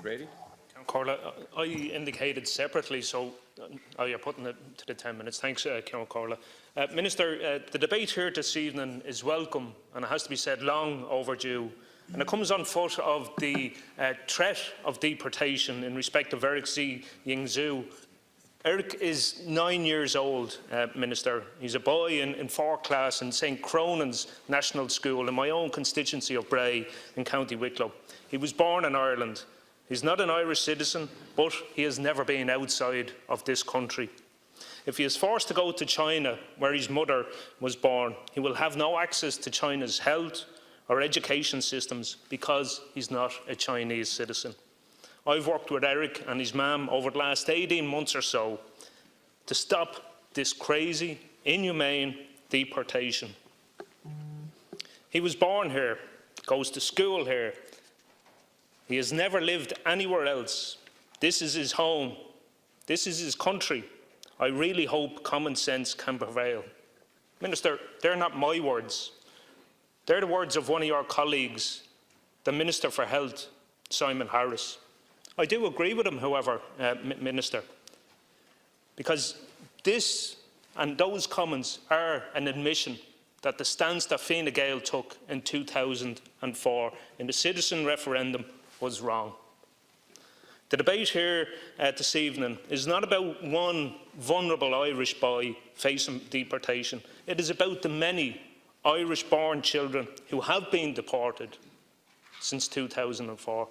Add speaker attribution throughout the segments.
Speaker 1: Brady.
Speaker 2: Corla, I indicated separately, so you're putting it to the 10 minutes. Thanks, Councillor Corla. Minister, the debate here this evening is welcome, and it has to be said, long overdue. And it comes on foot of the threat of deportation in respect of Eric Z. Yingzhu. Eric is 9 years old, Minister. He's a boy in 4th class in St. Cronan's National School in my own constituency of Bray in County Wicklow. He was born in Ireland. He's not an Irish citizen, but he has never been outside of this country. If he is forced to go to China, where his mother was born, he will have no access to China's health or education systems because he's not a Chinese citizen. I've worked with Eric and his mum over the last 18 months or so to stop this crazy, inhumane deportation. He was born here, goes to school here. He has never lived anywhere else. This is his home. This is his country. I really hope common sense can prevail. Minister, they're not my words. They're the words of one of your colleagues, the Minister for Health, Simon Harris. I do agree with him, however, Minister, because this and those comments are an admission that the stance that Fine Gael took in 2004 in the citizen referendum was wrong. The debate here this evening is not about one vulnerable Irish boy facing deportation. It is about the many Irish-born children who have been deported since 2004,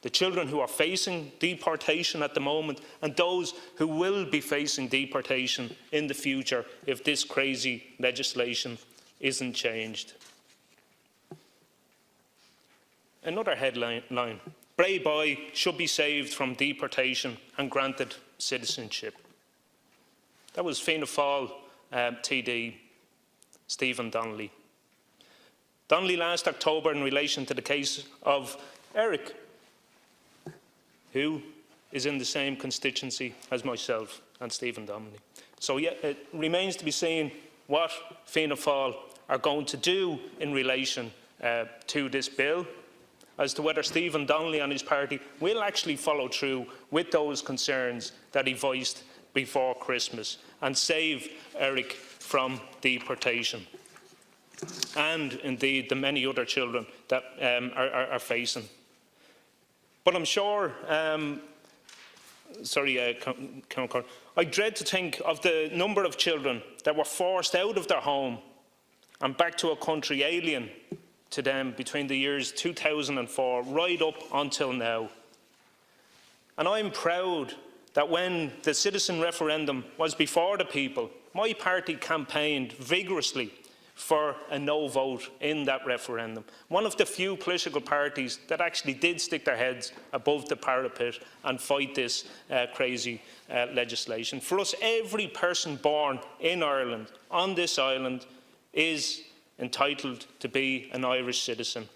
Speaker 2: the children who are facing deportation at the moment, and those who will be facing deportation in the future if this crazy legislation isn't changed. Another headline: Bray boy should be saved from deportation and granted citizenship. That was Fianna Fáil TD Stephen Donnelly. Donnelly last October in relation to the case of Eric, who is in the same constituency as myself and Stephen Donnelly. So yeah, it remains to be seen what Fianna Fáil are going to do in relation to this bill, as to whether Stephen Donnelly and his party will actually follow through with those concerns that he voiced before Christmas and save Eric from deportation, and indeed the many other children that are facing. But I'm sure, I dread to think of the number of children that were forced out of their home and back to a country alien to them between the years 2004 right up until now. And I'm proud that when the citizen referendum was before the people, my party campaigned vigorously for a no vote in that referendum. One of the few political parties that actually did stick their heads above the parapet and fight this crazy legislation. For us, every person born in Ireland, on this island, is entitled to be an Irish citizen.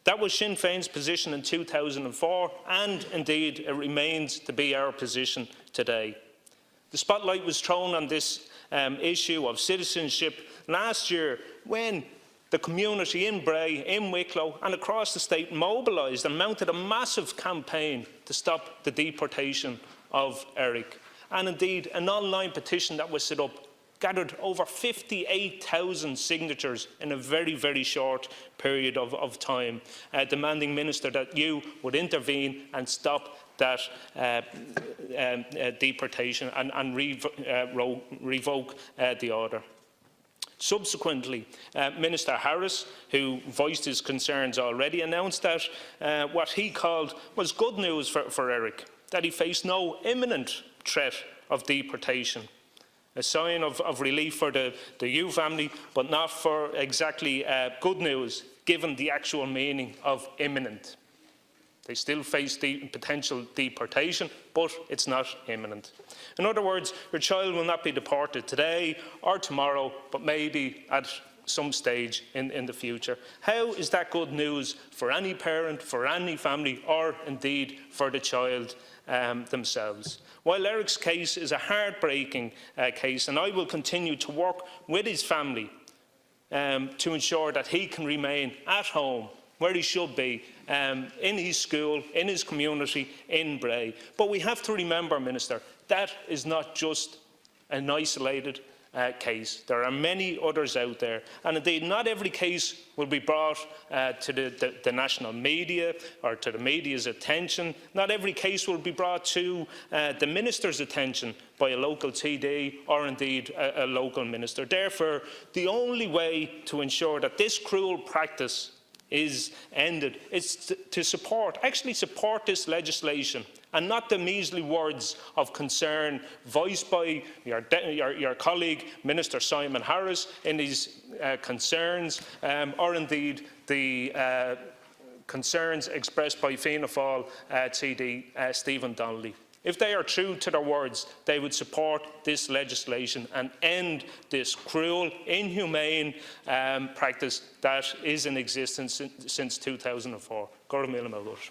Speaker 2: That was Sinn Féin's position in 2004, and indeed it remains to be our position today. The spotlight was thrown on this issue of citizenship last year when the community in Bray, in Wicklow and across the state mobilised and mounted a massive campaign to stop the deportation of Eric. And indeed, an online petition that was set up gathered over 58,000 signatures in a very, very short period of time, demanding, Minister, that you would intervene and stop that deportation and revoke the order. Subsequently, Minister Harris, who voiced his concerns already, announced that what he called was good news for Eric, that he faced no imminent threat of deportation. A sign of relief for the Yu family, but not for exactly good news, given the actual meaning of imminent. They still face potential deportation, but it's not imminent. In other words, your child will not be deported today or tomorrow, but maybe at some stage in the future. How is that good news for any parent, for any family, or indeed for the child themselves? While Eric's case is a heartbreaking case, and I will continue to work with his family to ensure that he can remain at home where he should be, in his school, in his community, in Bray. But we have to remember, Minister, that is not just an isolated case. There are many others out there, and indeed not every case will be brought to the national media or to the media's attention. Not every case will be brought to the minister's attention by a local TD or indeed a local minister. Therefore, the only way to ensure that this cruel practice is ended is to actually support this legislation, and not the measly words of concern voiced by your colleague, Minister Simon Harris, in his concerns, or indeed the concerns expressed by Fianna Fáil TD Stephen Donnelly. If they are true to their words, they would support this legislation and end this cruel, inhumane practice that is in existence since 2004. Gordon Miller Melwood.